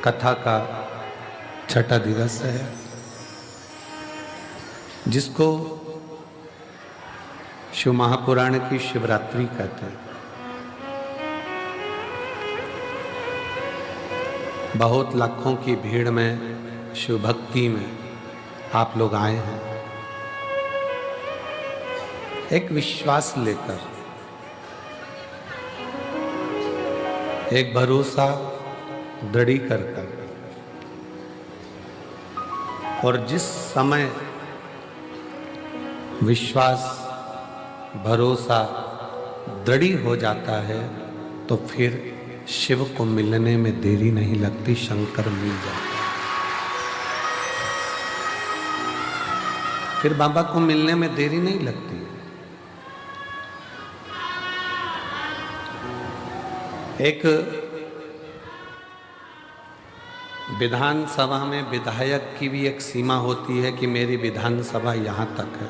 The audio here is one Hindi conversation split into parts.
कथा का छठा दिवस है, जिसको शिव महापुराण की शिवरात्रि कहते हैं। बहुत लाखों की भीड़ में शिव भक्ति में आप लोग आए हैं, एक विश्वास लेकर, एक भरोसा दृढ़ी कर और जिस समय विश्वास भरोसा दृढ़ी हो जाता है तो फिर शिव को मिलने में देरी नहीं लगती, शंकर मिल जाता है। फिर बाबा को मिलने में देरी नहीं लगती। एक विधानसभा में विधायक की भी एक सीमा होती है कि मेरी विधानसभा यहाँ तक है।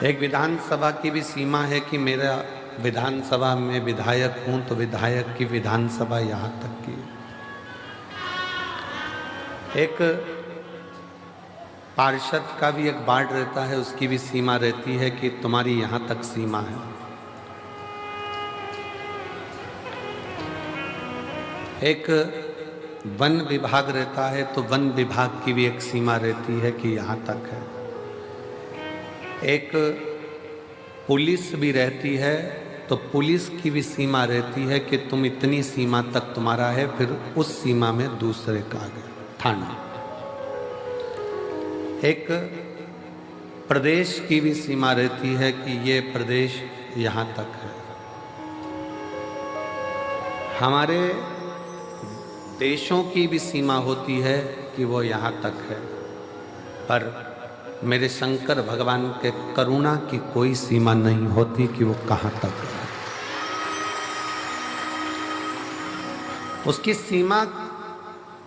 एक विधानसभा की भी सीमा है कि मेरा विधानसभा में विधायक हूँ तो विधायक की विधानसभा यहाँ तक की। एक पार्षद का भी एक वार्ड रहता है, उसकी भी सीमा रहती है कि तुम्हारी यहाँ तक सीमा है। एक वन विभाग रहता है तो वन विभाग की भी एक सीमा रहती है कि यहाँ तक है। एक पुलिस भी रहती है तो पुलिस की भी सीमा रहती है कि तुम इतनी सीमा तक तुम्हारा है, फिर उस सीमा में दूसरे का आ गया थाना। एक प्रदेश की भी सीमा रहती है कि ये प्रदेश यहाँ तक है। हमारे देशों की भी सीमा होती है कि वो यहाँ तक है, पर मेरे शंकर भगवान के करुणा की कोई सीमा नहीं होती कि वो कहाँ तक है। उसकी सीमा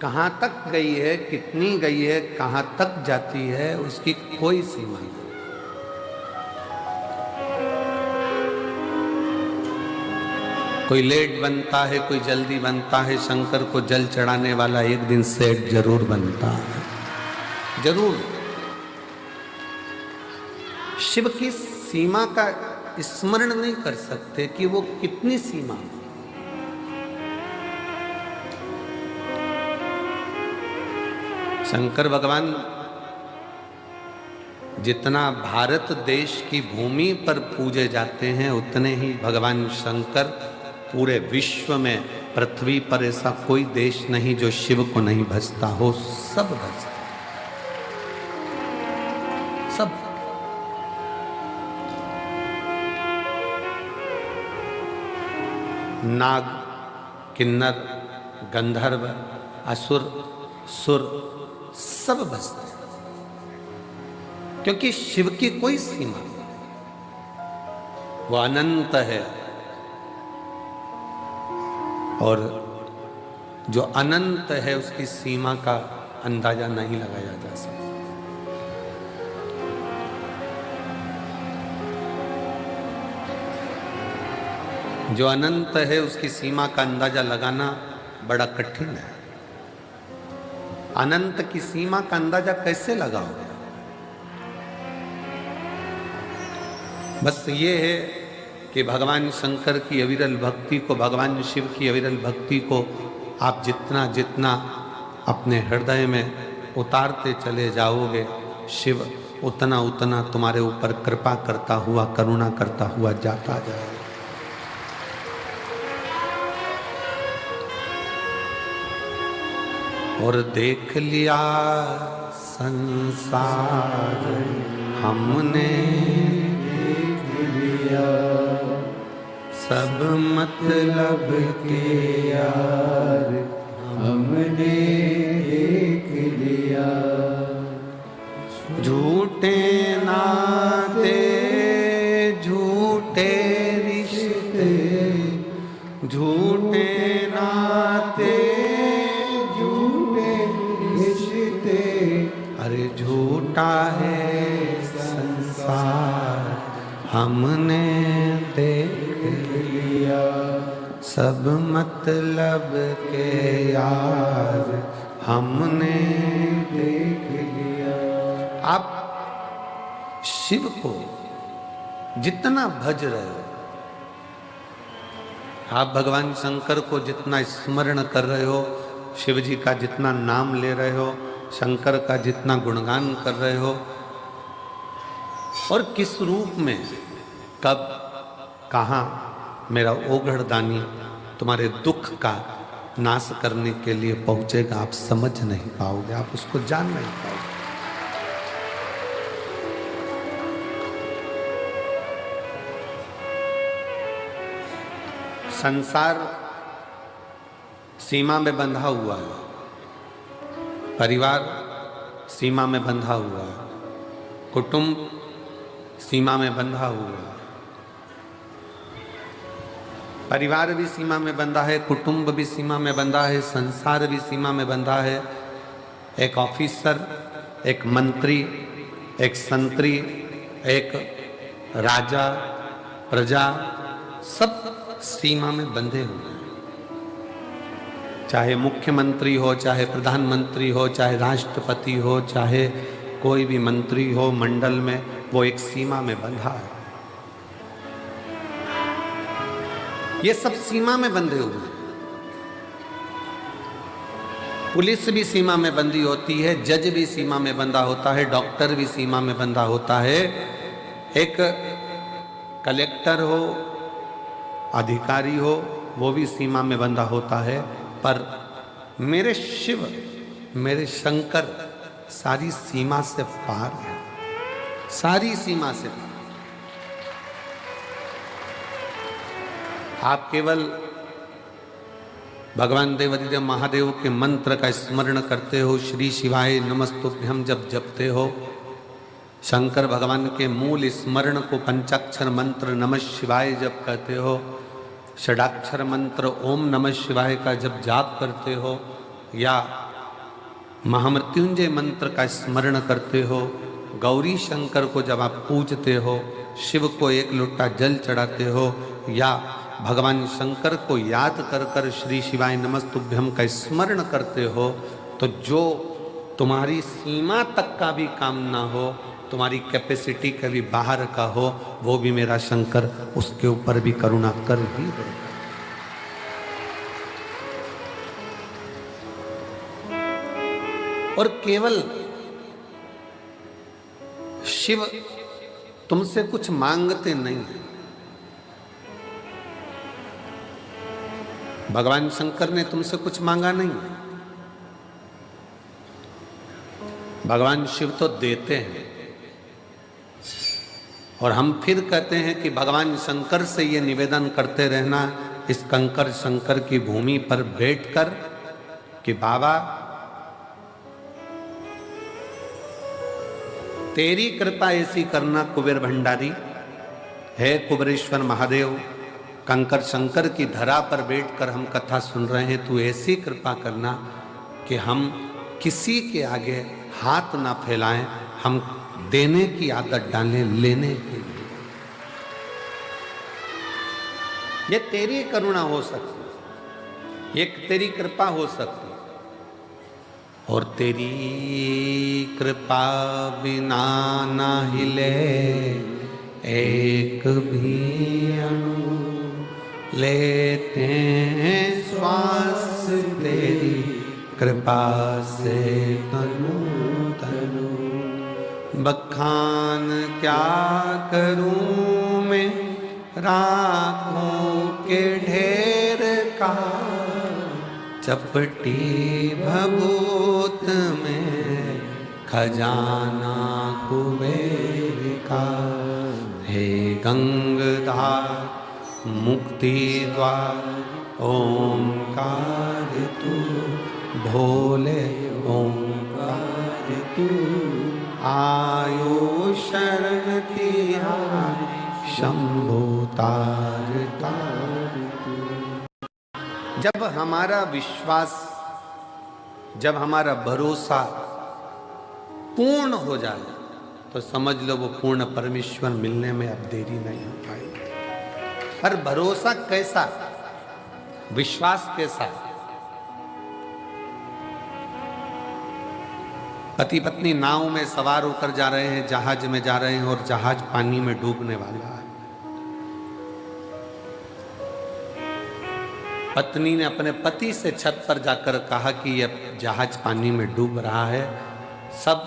कहाँ तक गई है, कितनी गई है, कहाँ तक जाती है, उसकी कोई सीमा नहीं। कोई लेट बनता है, कोई जल्दी बनता है। शंकर को जल चढ़ाने वाला एक दिन सेठ जरूर बनता है, जरूर। शिव की सीमा का स्मरण नहीं कर सकते कि वो कितनी सीमा। शंकर भगवान जितना भारत देश की भूमि पर पूजे जाते हैं, उतने ही भगवान शंकर पूरे विश्व में, पृथ्वी पर ऐसा कोई देश नहीं जो शिव को नहीं भजता हो। सब भजते, सब। नाग, किन्नर, गंधर्व, असुर, सुर सब बसते हैं, क्योंकि शिव की कोई सीमा नहीं, वो अनंत है। और जो अनंत है उसकी सीमा का अंदाजा नहीं लगाया जा सकता। जो अनंत है उसकी सीमा का अंदाजा लगाना बड़ा कठिन है। अनंत की सीमा का अंदाजा कैसे लगाओगे? बस ये है कि भगवान शंकर की अविरल भक्ति को, भगवान शिव की अविरल भक्ति को आप जितना जितना अपने हृदय में उतारते चले जाओगे, शिव उतना उतना तुम्हारे ऊपर कृपा करता हुआ, करुणा करता हुआ जाता जाएगा। और देख लिया संसार हमने, देख लिया सब मतलब के यार हमने देख लिया। झूठे नाते झूठे रिश्ते, झूठे नाते अरे झूठा है संसार हमने देख लिया। सब मतलब के यार हमने देख लिया। आप शिव को जितना भज रहे हो, आप भगवान शंकर को जितना स्मरण कर रहे हो, शिव जी का जितना नाम ले रहे हो, शंकर का जितना गुणगान कर रहे हो, और किस रूप में, कब, कहाँ मेरा ओघड़दानी तुम्हारे दुख का नाश करने के लिए पहुंचेगा, आप समझ नहीं पाओगे, आप उसको जान नहीं पाओगे। संसार सीमा में बंधा हुआ है, परिवार सीमा में बंधा हुआ है, कुटुंब सीमा में बंधा हुआ है। परिवार भी सीमा में बंधा है, कुटुंब भी सीमा में बंधा है, संसार भी सीमा में बंधा है। एक ऑफिसर, एक मंत्री, एक संतरी, एक राजा, प्रजा, सब सीमा में बंधे हुए हैं। चाहे मुख्यमंत्री हो, चाहे प्रधानमंत्री हो, चाहे राष्ट्रपति हो, चाहे कोई भी मंत्री हो मंडल में, वो एक सीमा में बंधा है। ये सब सीमा में बंधे हुए हैं। पुलिस भी सीमा में बंधी होती है, जज भी सीमा में बंधा होता है, डॉक्टर भी सीमा में बंधा होता है, एक कलेक्टर हो, अधिकारी हो, वो भी सीमा में बंधा होता है। पर मेरे शिव, मेरे शंकर सारी सीमा से पार है, सारी सीमा से पार। आप केवल भगवान देवाधिदेव महादेव के मंत्र का स्मरण करते हो, श्री शिवाय नमस्तुभ्यं जब जपते हो, शंकर भगवान के मूल स्मरण को पंचाक्षर मंत्र नमः शिवाय जब कहते हो, षडाक्षर मंत्र ओम नमः शिवाय का जब जाप करते हो, या महामृत्युंजय मंत्र का स्मरण करते हो, गौरी शंकर को जब आप पूजते हो, शिव को एक लोटा जल चढ़ाते हो, या भगवान शंकर को याद कर कर श्री शिवाय नमस्तुभ्यं का स्मरण करते हो, तो जो तुम्हारी सीमा तक का भी काम ना हो, तुम्हारी कैपेसिटी के भी बाहर का हो, वो भी मेरा शंकर उसके ऊपर भी करुणा कर ही देगा। और केवल शिव तुमसे कुछ मांगते नहीं हैं। भगवान शंकर ने तुमसे कुछ मांगा नहीं है। भगवान शिव तो देते हैं, और हम फिर कहते हैं कि भगवान शंकर से ये निवेदन करते रहना इस कंकर शंकर की भूमि पर बैठकर कि बाबा तेरी कृपा ऐसी करना कुबेर भंडारी, है कुबेरेश्वर महादेव, कंकर शंकर की धरा पर बैठकर हम कथा सुन रहे हैं, तू ऐसी कृपा करना कि हम किसी के आगे हाथ ना फैलाएं, हम देने की आदत डालें, लेने की नहीं। ये तेरी करुणा हो सकती, एक तेरी कृपा हो सकती, और तेरी कृपा बिना ना हिले एक भी अणु, लेते हैं श्वास तेरी कृपा से तनु तनु। बखान क्या करूं मैं राखों के ढेर का, चपटी भभूत में खजाना कुबेर का। हे गंगाधार मुक्ति द्वार ओंकार तू, भोले ओंकार तू, आयो शरण तिहारी शंभो तार तार तू। जब हमारा विश्वास, जब हमारा भरोसा पूर्ण हो जाए तो समझ लो वो पूर्ण परमेश्वर मिलने में अब देरी नहीं हो पाएगी। पर भरोसा कैसा? विश्वास के साथ पति पत्नी नाव में सवार होकर जा रहे हैं, जहाज में जा रहे हैं और जहाज पानी में डूबने वाला है। पत्नी ने अपने पति से छत पर जाकर कहा कि यह जहाज पानी में डूब रहा है, सब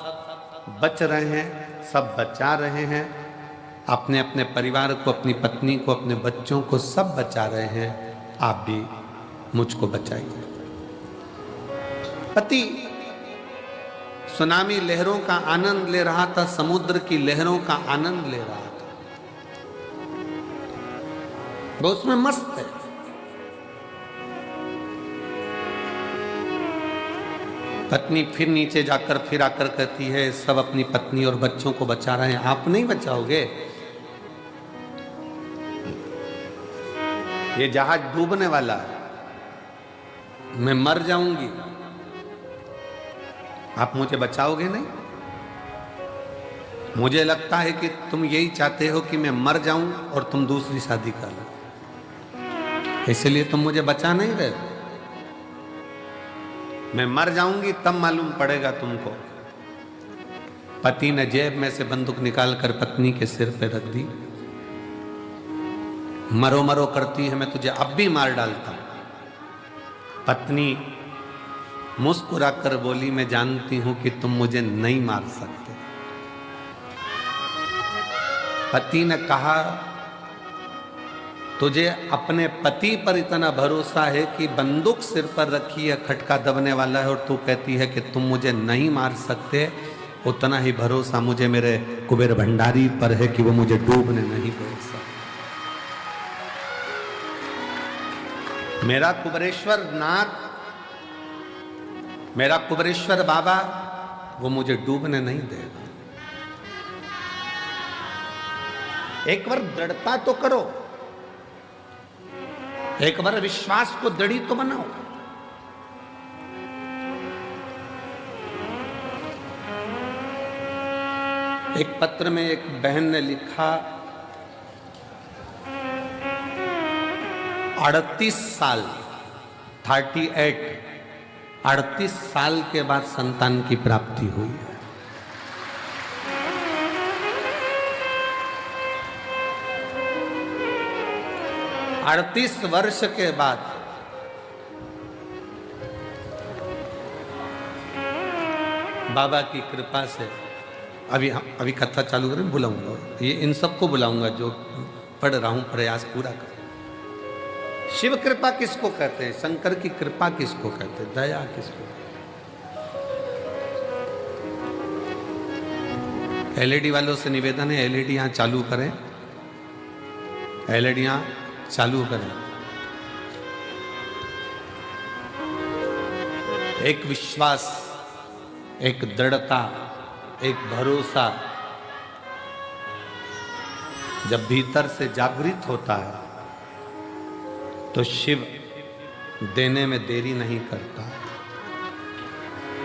बच रहे हैं, सब बचा रहे हैं, अपने अपने परिवार को, अपनी पत्नी को, अपने बच्चों को सब बचा रहे हैं, आप भी मुझको बचाइए। पति सुनामी लहरों का आनंद ले रहा था, समुद्र की लहरों का आनंद ले रहा था, वो उसमें मस्त है। पत्नी फिर नीचे जाकर फिर आकर कहती है, सब अपनी पत्नी और बच्चों को बचा रहे हैं, आप नहीं बचाओगे? ये जहाज डूबने वाला है, मैं मर जाऊंगी, आप मुझे बचाओगे नहीं? मुझे लगता है कि तुम यही चाहते हो कि मैं मर जाऊं और तुम दूसरी शादी कर लो, इसलिए तुम मुझे बचा नहीं रहे। मैं मर जाऊंगी तब मालूम पड़ेगा तुमको। पति ने जेब में से बंदूक निकालकर पत्नी के सिर पे रख दी। मरो मरो करती है, मैं तुझे अब भी मार डालता हूं। पत्नी मुस्कुराकर बोली, मैं जानती हूं कि तुम मुझे नहीं मार सकते। पति ने कहा, तुझे अपने पति पर इतना भरोसा है कि बंदूक सिर पर रखी है, खटका दबने वाला है, और तू कहती है कि तुम मुझे नहीं मार सकते। उतना ही भरोसा मुझे मेरे कुबेर भंडारी पर है कि वो मुझे डूबने नहीं दे सकते। मेरा कुबेरेश्वर नाथ, मेरा कुबेरेश्वर बाबा, वो मुझे डूबने नहीं देगा। एक बार दृढ़ता तो करो, एक बार विश्वास को दृढ़ी तो बनाओ। एक पत्र में एक बहन ने लिखा, 38 साल 38 साल के बाद संतान की प्राप्ति हुई है। अड़तीस वर्ष के बाद बाबा की कृपा से अभी कथा चालू करें, बुलाऊंगा ये इन सबको बुलाऊंगा जो पढ़ रहा हूं, प्रयास पूरा कर। शिव कृपा किसको कहते हैं? शंकर की कृपा किसको कहते हैं? दया किसको? एलईडी वालों से निवेदन है, एलईडी यहां चालू करें, एलईडी यहां चालू करें। एक विश्वास, एक दृढ़ता, एक भरोसा जब भीतर से जागृत होता है तो शिव देने में देरी नहीं करता।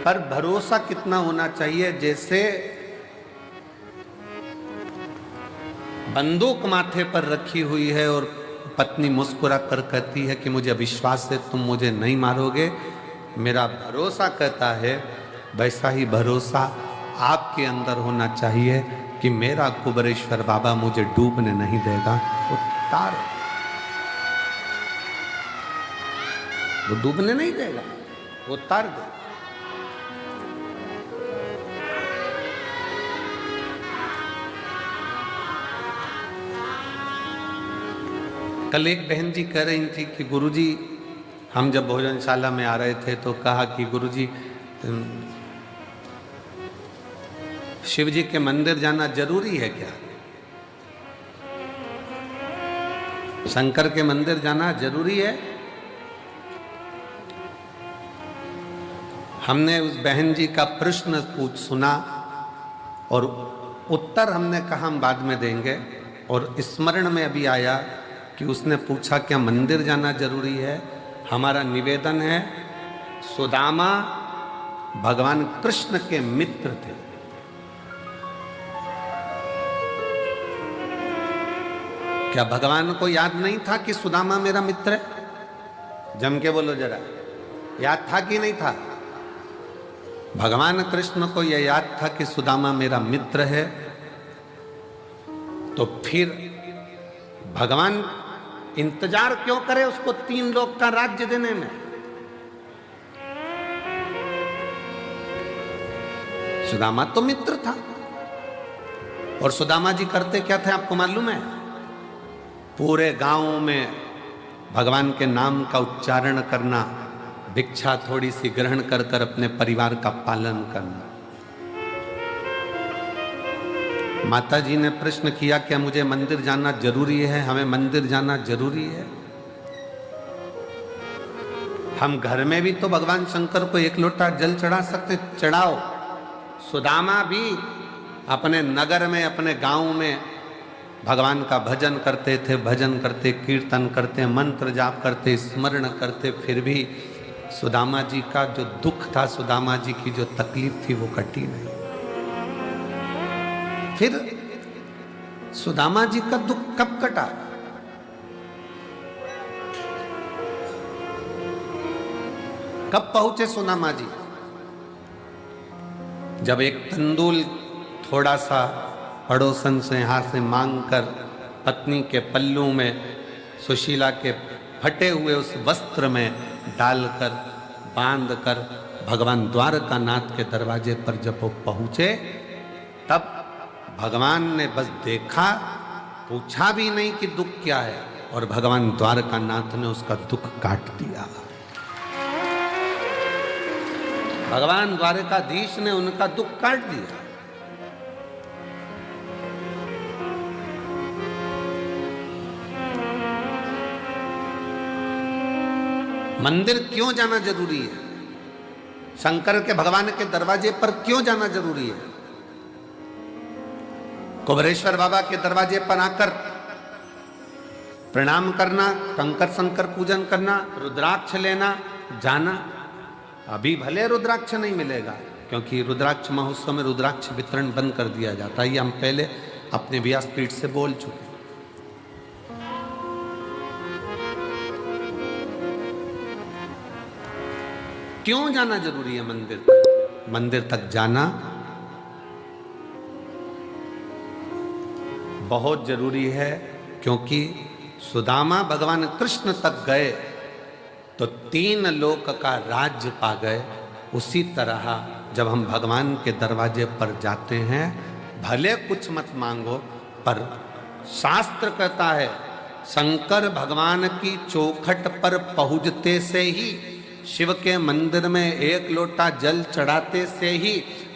पर भरोसा कितना होना चाहिए? जैसे बंदूक माथे पर रखी हुई है और पत्नी मुस्कुरा कर कहती है कि मुझे विश्वास है तुम मुझे नहीं मारोगे, मेरा भरोसा कहता है, वैसा ही भरोसा आपके अंदर होना चाहिए कि मेरा कुबेरेश्वर बाबा मुझे डूबने नहीं देगा। वो तार, वो डूबने नहीं देगा, वो तार देगा। कल एक बहन जी कह रही थी कि गुरुजी, हम जब भोजनशाला में आ रहे थे तो कहा कि गुरुजी शिव जी के मंदिर जाना जरूरी है क्या? शंकर के मंदिर जाना जरूरी है? हमने उस बहन जी का प्रश्न सुना और उत्तर हमने कहा हम बाद में देंगे, और स्मरण में अभी आया कि उसने पूछा क्या मंदिर जाना जरूरी है? हमारा निवेदन है, सुदामा भगवान कृष्ण के मित्र थे। क्या भगवान को याद नहीं था कि सुदामा मेरा मित्र है? जम के बोलो जरा, याद था कि नहीं था? भगवान कृष्ण को यह याद था कि सुदामा मेरा मित्र है, तो फिर भगवान इंतजार क्यों करे उसको 3 लोक का राज्य देने में? सुदामा तो मित्र था। और सुदामा जी करते क्या थे आपको मालूम है? पूरे गांव में भगवान के नाम का उच्चारण करना, भिक्षा थोड़ी सी ग्रहण कर कर अपने परिवार का पालन करना। माता जी ने प्रश्न किया क्या मुझे मंदिर जाना जरूरी है? हमें मंदिर जाना जरूरी है? हम घर में भी तो भगवान शंकर को 1 लोटा जल चढ़ा सकते, चढ़ाओ। सुदामा भी अपने नगर में, अपने गांव में भगवान का भजन करते थे, भजन करते, कीर्तन करते, मंत्र जाप करते, स्मरण करते, फिर भी सुदामा जी का जो दुख था, सुदामा जी की जो तकलीफ थी वो कटी नहीं। फिर सुदामा जी का दुख कब कटा? कब पहुंचे सुदामा जी? जब एक तंदूल थोड़ा सा पड़ोसन से हाथ से मांगकर पत्नी के पल्लू में सुशीला के फटे हुए उस वस्त्र में डालकर बांधकर भगवान द्वारकानाथ के दरवाजे पर जब वो पहुंचे, तब भगवान ने बस देखा, पूछा भी नहीं कि दुख क्या है, और भगवान द्वारकानाथ ने उसका दुख काट दिया। भगवान द्वारकाधीश ने उनका दुख काट दिया। मंदिर क्यों जाना जरूरी है? शंकर के भगवान के दरवाजे पर क्यों जाना जरूरी है? कुबरेश्वर बाबा के दरवाजे पर आकर प्रणाम करना, कंकर शंकर पूजन करना, रुद्राक्ष लेना, जाना। अभी भले रुद्राक्ष नहीं मिलेगा, क्योंकि रुद्राक्ष महोत्सव में रुद्राक्ष वितरण बंद कर दिया जाता है। ये हम पहले अपने व्यासपीठ से बोल चुके। क्यों जाना जरूरी है मंदिर तक? मंदिर तक जाना बहुत जरूरी है, क्योंकि सुदामा भगवान कृष्ण तक गए तो 3 लोक का राज्य पा गए। उसी तरह जब हम भगवान के दरवाजे पर जाते हैं, भले कुछ मत मांगो, पर शास्त्र कहता है शंकर भगवान की चौखट पर पहुंचते से ही, शिव के मंदिर में 1 लोटा जल चढ़ाते से ही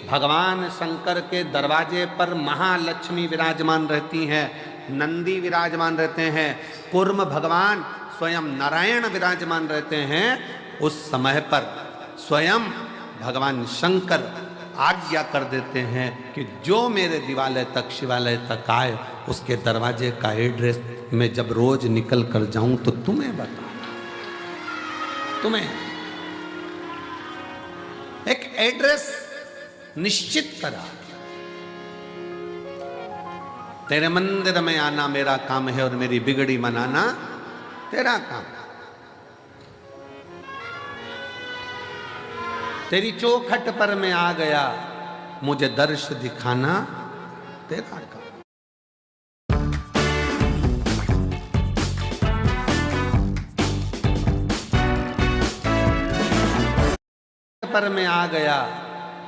भगवान शंकर के दरवाजे पर महालक्ष्मी विराजमान रहती हैं, नंदी विराजमान रहते हैं, कूर्म भगवान स्वयं नारायण विराजमान रहते हैं। उस समय पर स्वयं भगवान शंकर आज्ञा कर देते हैं कि जो मेरे दिवालय तक, शिवालय तक आए, उसके दरवाजे का एड्रेस मैं जब रोज निकल कर जाऊं तो तुम्हें बता, तुम्हें एक एड्रेस निश्चित करा। तेरे मंदिर में आना मेरा काम है और मेरी बिगड़ी मनाना तेरा काम। तेरी चौखट पर मैं आ गया, मुझे दर्श दिखाना तेरा काम। पर मैं आ गया,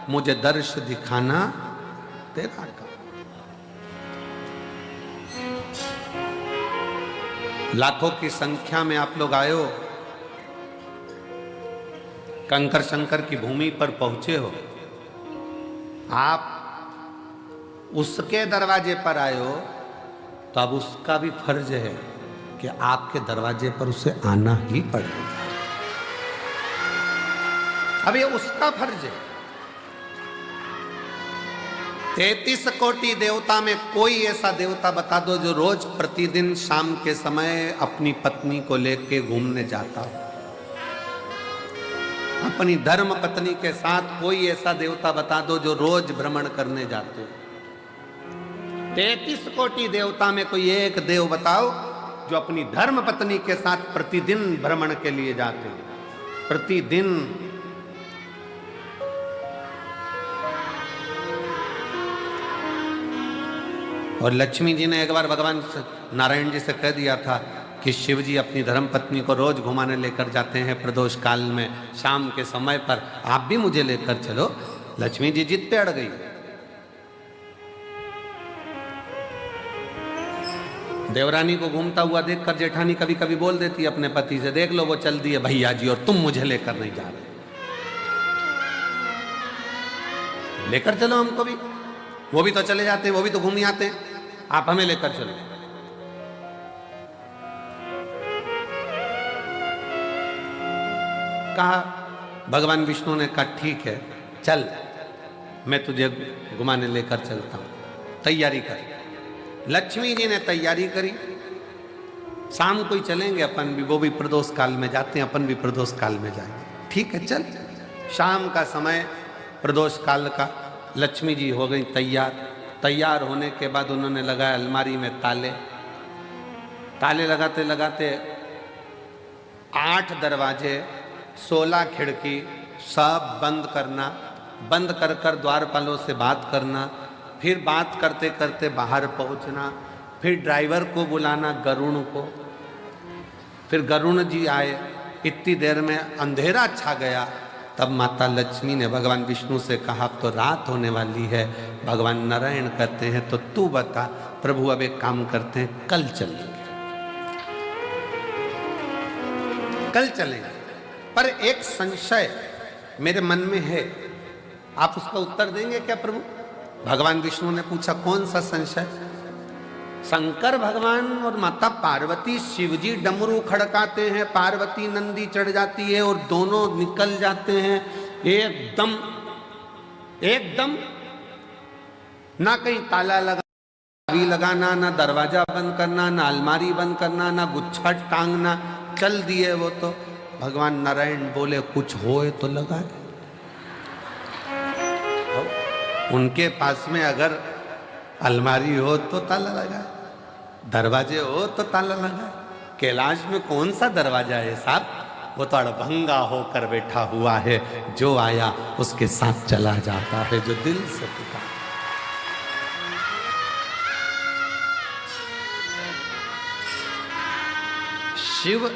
मुझे दर्श दिखाना तेरा काम। लाखों की संख्या में आप लोग आए हो, कंकर शंकर की भूमि पर पहुंचे हो, आप उसके दरवाजे पर आए हो, तो अब उसका भी फर्ज है कि आपके दरवाजे पर उसे आना ही पड़ेगा। अब ये उसका फर्ज है। 33 कोटि देवता में कोई ऐसा देवता बता दो जो रोज प्रतिदिन शाम के समय अपनी पत्नी को लेके घूमने जाता हो। अपनी धर्म पत्नी के साथ कोई ऐसा देवता बता दो जो रोज भ्रमण करने जाते हो। 33 कोटि देवता में कोई एक देव बताओ जो अपनी धर्म पत्नी के साथ प्रतिदिन भ्रमण के लिए जाते हैं, प्रतिदिन। और लक्ष्मी जी ने एक बार भगवान नारायण जी से कह दिया था कि शिव जी अपनी धर्म पत्नी को रोज घुमाने लेकर जाते हैं प्रदोष काल में, शाम के समय पर, आप भी मुझे लेकर चलो। लक्ष्मी जी जिद पे अड़ गई। देवरानी को घूमता हुआ देखकर जेठानी कभी कभी बोल देती अपने पति से, देख लो वो चल दिए भैया जी और तुम मुझे लेकर नहीं जा रहे, लेकर चलो हमको भी, वो भी तो चले जाते हैं, वो भी तो घूम आते हैं, आप हमें लेकर चलो। कहा, भगवान विष्णु ने कहा ठीक है चल, मैं तुझे घुमाने लेकर चलता हूं, तैयारी कर। लक्ष्मी जी ने तैयारी करी, शाम को ही चलेंगे अपन भी, वो भी प्रदोष काल में जाते हैं, अपन भी प्रदोष काल में जाएंगे, ठीक है चल। शाम का समय प्रदोष काल का, लक्ष्मी जी हो गई तैयार। तैयार होने के बाद उन्होंने लगाया अलमारी में ताले। ताले लगाते लगाते 8 दरवाजे, 16 खिड़की सब बंद करना, बंद कर कर द्वारपालों से बात करना, फिर बात करते करते बाहर पहुंचना, फिर ड्राइवर को बुलाना गरुण को, फिर गरुण जी आए। इतनी देर में अंधेरा छा गया। तब माता लक्ष्मी ने भगवान विष्णु से कहा, तो रात होने वाली है। भगवान नारायण कहते हैं, तो तू बता प्रभु, अब एक काम करते हैं, कल चलेंगे, कल चलेंगे। पर एक संशय मेरे मन में है, आप उसका उत्तर देंगे क्या प्रभु? भगवान विष्णु ने पूछा, कौन सा संशय? शंकर भगवान और माता पार्वती, शिवजी डमरू खड़काते हैं, पार्वती नंदी चढ़ जाती है और दोनों निकल जाते हैं एकदम एकदम, ना कहीं ताला लगाना, ना दरवाजा बंद करना, ना अलमारी बंद करना, ना गुच्छा टांगना, चल दिए वो तो। भगवान नारायण बोले, कुछ होए तो लगाए। उनके पास में अगर अलमारी हो तो ताला लगाए, दरवाजे हो तो ताला लगाए। कैलाश में कौन सा दरवाजा है साहब? वो तो अड़भंगा होकर बैठा हुआ है, जो आया उसके साथ चला जाता है, जो दिल से पुकार। शिव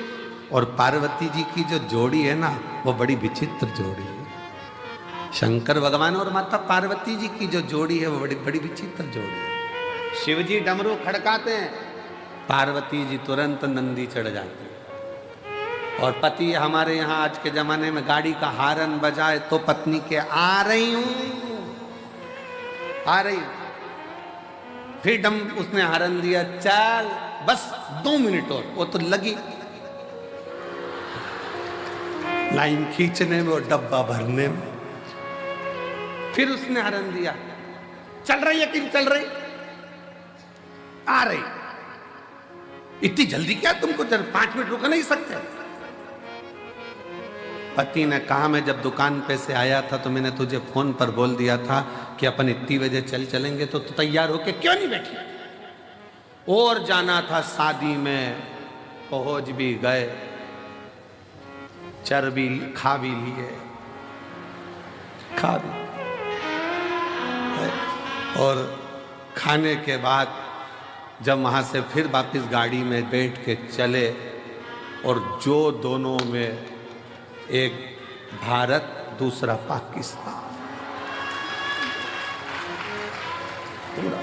और पार्वती जी की जो जोड़ी है ना, वो बड़ी विचित्र जोड़ी है। शंकर भगवान और माता पार्वती जी की जो जोड़ी है, वो बड़ी बड़ी विचित्र जोड़ी है। शिव जी डमरू खड़काते हैं, पार्वती जी तुरंत नंदी चढ़ जाती है। और पति हमारे यहाँ आज के जमाने में गाड़ी का हारन बजाए तो पत्नी के आ रही हूं, आ रही हूं, फिर उसने हारन दिया, चल बस 2 मिनट और, वो तो लगी लाइन खींचने में और डब्बा भरने में। फिर उसने हारन दिया, चल रही है कि चल रही, आ रही, इतनी जल्दी क्या तुमको? 5 मिनट रुक नहीं सकते? पति ने कहा, मैं जब दुकान पे से आया था तो मैंने तुझे फोन पर बोल दिया था कि अपन इतनी बजे चलेंगे, तो तैयार होके क्यों नहीं बैठी? और जाना था शादी में, पहुंच भी गए, चर्बी खा भी लिए, खा भी, और खाने के बाद जब वहां से फिर वापस गाड़ी में बैठ के चले, और जो दोनों में एक भारत दूसरा पाकिस्तान, पूरा